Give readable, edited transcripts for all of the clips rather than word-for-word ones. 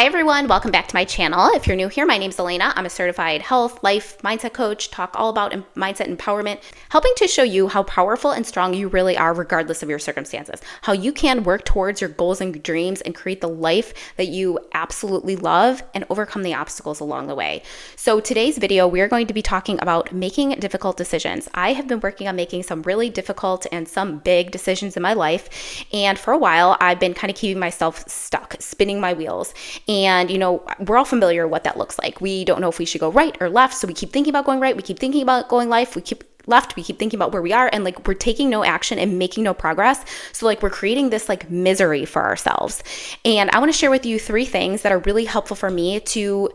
Hi everyone, welcome back to my channel. If you're new here, my name's Elena. I'm a certified health, life, mindset coach, talk all about mindset empowerment, helping to show you how powerful and strong you really are regardless of your circumstances, how you can work towards your goals and dreams and create the life that you absolutely love and overcome the obstacles along the way. So today's video, we're going to be talking about making difficult decisions. I have been working on making some really difficult and some big decisions in my life. And for a while, I've been kind of keeping myself stuck, spinning my wheels. And, we're all familiar with what that looks like. We don't know if we should go right or left. So we keep thinking about going right. We keep thinking about going left. We keep left. We keep thinking about where we are. And we're taking no action and making no progress. So we're creating this misery for ourselves. And I want to share with you 3 things that are really helpful for me to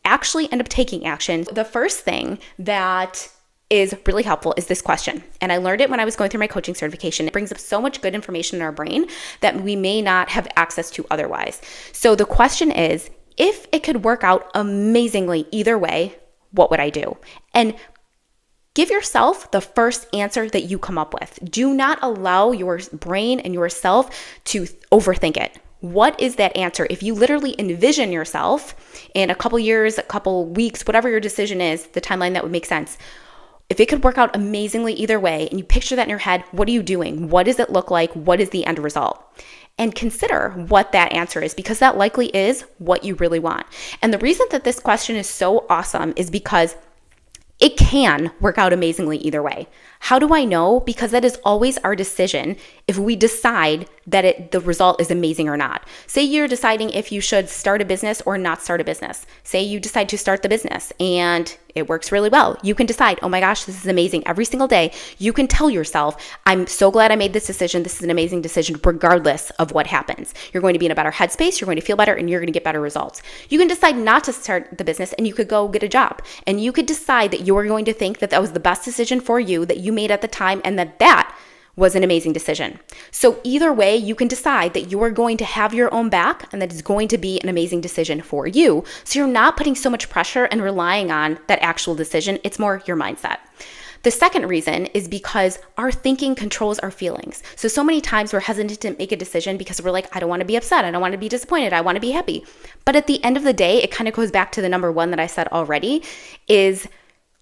actually end up taking action. The first thing that is really helpful is this question. And I learned it when I was going through my coaching certification. It brings up so much good information in our brain that we may not have access to otherwise. So the question is, if it could work out amazingly either way, what would I do? And give yourself the first answer that you come up with. Do not allow your brain and yourself to overthink it. What is that answer? If you literally envision yourself in a couple years, a couple weeks, whatever your decision is, the timeline that would make sense. If it could work out amazingly either way, and you picture that in your head, what are you doing? What does it look like? What is the end result? And consider what that answer is, because that likely is what you really want. And the reason that this question is so awesome is because it can work out amazingly either way. How do I know? Because that is always our decision if we decide that the result is amazing or not. Say you're deciding if you should start a business or not start a business. Say you decide to start the business and it works really well. You can decide, oh my gosh, this is amazing. Every single day, you can tell yourself, I'm so glad I made this decision. This is an amazing decision regardless of what happens. You're going to be in a better headspace. You're going to feel better and you're going to get better results. You can decide not to start the business and you could go get a job. And you could decide that you are going to think that that was the best decision for you that you made at the time and that was an amazing decision. So either way, you can decide that you are going to have your own back and that it's going to be an amazing decision for you. So you're not putting so much pressure and relying on that actual decision. It's more your mindset. The second reason is because our thinking controls our feelings. So many times we're hesitant to make a decision because we're like, I don't want to be upset. I don't want to be disappointed. I want to be happy. But at the end of the day, it kind of goes back to the number 1 that I said already is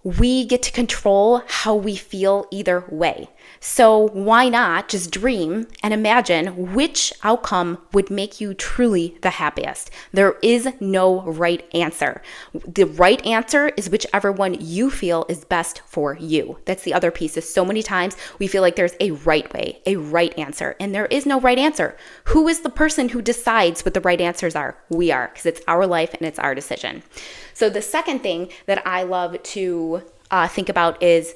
we get to control how we feel either way. So why not just dream and imagine which outcome would make you truly the happiest? There is no right answer. The right answer is whichever one you feel is best for you. That's the other piece is so many times we feel like there's a right way, a right answer, and there is no right answer. Who is the person who decides what the right answers are? We are, because it's our life and it's our decision. So the second thing that I love to think about is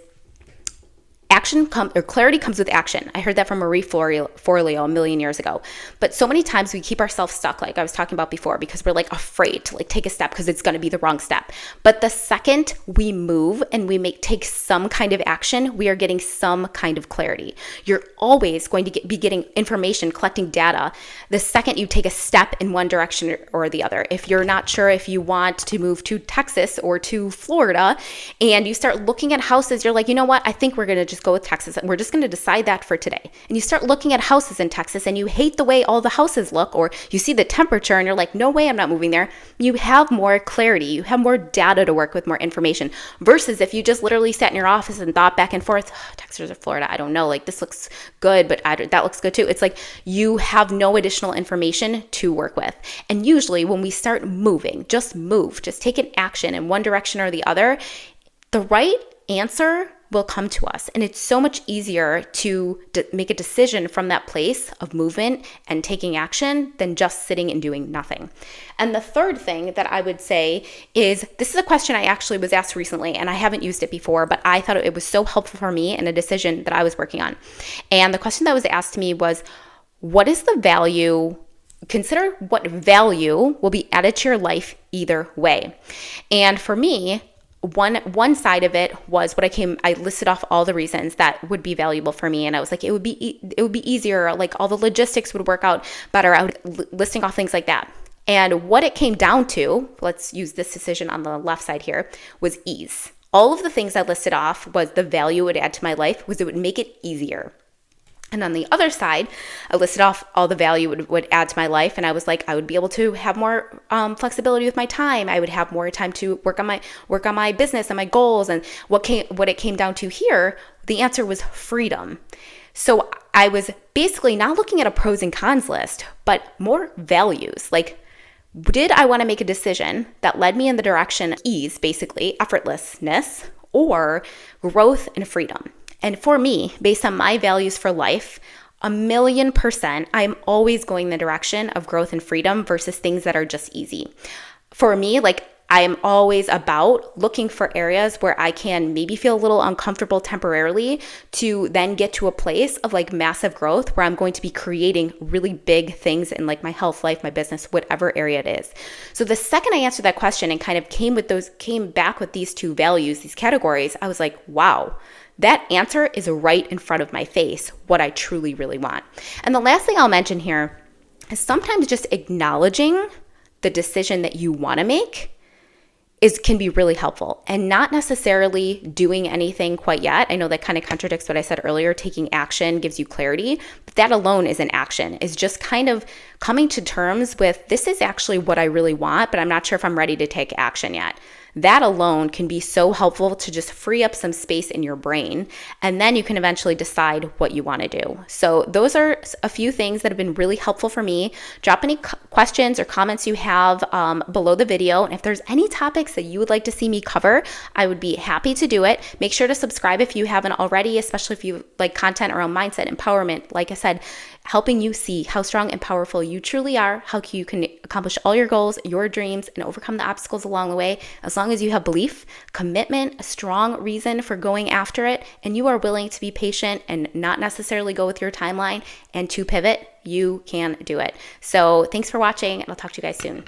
clarity comes with action. I heard that from Marie Forleo a million years ago. But so many times we keep ourselves stuck, like I was talking about before, because we're afraid to take a step because it's going to be the wrong step. But the second we move and we take some kind of action, we are getting some kind of clarity. You're always going to be getting information, collecting data, the second you take a step in one direction or the other. If you're not sure if you want to move to Texas or to Florida and you start looking at houses, you're like, you know what? I think we're going to just go with Texas. We're just going to decide that for today. And you start looking at houses in Texas and you hate the way all the houses look, or you see the temperature and you're like, no way, I'm not moving there. You have more clarity. You have more data to work with, more information, versus if you just literally sat in your office and thought back and forth, Texas or Florida, I don't know, this looks good, but that looks good too. It's like you have no additional information to work with. And usually when we start moving, just take an action in one direction or the other, the right answer will come to us. And it's so much easier to make a decision from that place of movement and taking action than just sitting and doing nothing. And the third thing that I would say is, this is a question I actually was asked recently and I haven't used it before, but I thought it was so helpful for me in a decision that I was working on. And the question that was asked to me was, what is the value? Consider what value will be added to your life either way. And for me, one side of it was I listed off all the reasons that would be valuable for me. And I was like, it would be easier. All the logistics would work out better. I would listing off things like that. And what it came down to, let's use this decision on the left side here, was ease. All of the things I listed off was the value it would add to my life was it would make it easier. And on the other side, I listed off all the value it would add to my life. And I was like, I would be able to have more flexibility with my time. I would have more time to work on my business and my goals. And what it came down to here, the answer was freedom. So I was basically not looking at a pros and cons list, but more values. Like, did I want to make a decision that led me in the direction of ease, basically effortlessness, or growth and freedom? And for me, based on my values for life, 1,000,000%, I'm always going in the direction of growth and freedom versus things that are just easy. For me, like, I am always about looking for areas where I can maybe feel a little uncomfortable temporarily to then get to a place of like massive growth where I'm going to be creating really big things in like my health, life, my business, whatever area it is. So the second I answered that question and kind of came back with these two values, these categories, I was like, wow. That answer is right in front of my face, what I truly, really want. And the last thing I'll mention here is sometimes just acknowledging the decision that you want to make can be really helpful, and not necessarily doing anything quite yet. I know that kind of contradicts what I said earlier. Taking action gives you clarity, but that alone is an action, is just kind of coming to terms with, this is actually what I really want, but I'm not sure if I'm ready to take action yet. That alone can be so helpful to just free up some space in your brain, and then you can eventually decide what you want to do. So those are a few things that have been really helpful for me. Drop any questions or comments you have below the video. And if there's any topics that you would like to see me cover, I would be happy to do it. Make sure to subscribe if you haven't already, especially if you like content around mindset, empowerment. Like I said, helping you see how strong and powerful you truly are, how you can accomplish all your goals, your dreams, and overcome the obstacles along the way. As long as you have belief, commitment, a strong reason for going after it, and you are willing to be patient and not necessarily go with your timeline and to pivot, you can do it. So thanks for watching, and I'll talk to you guys soon.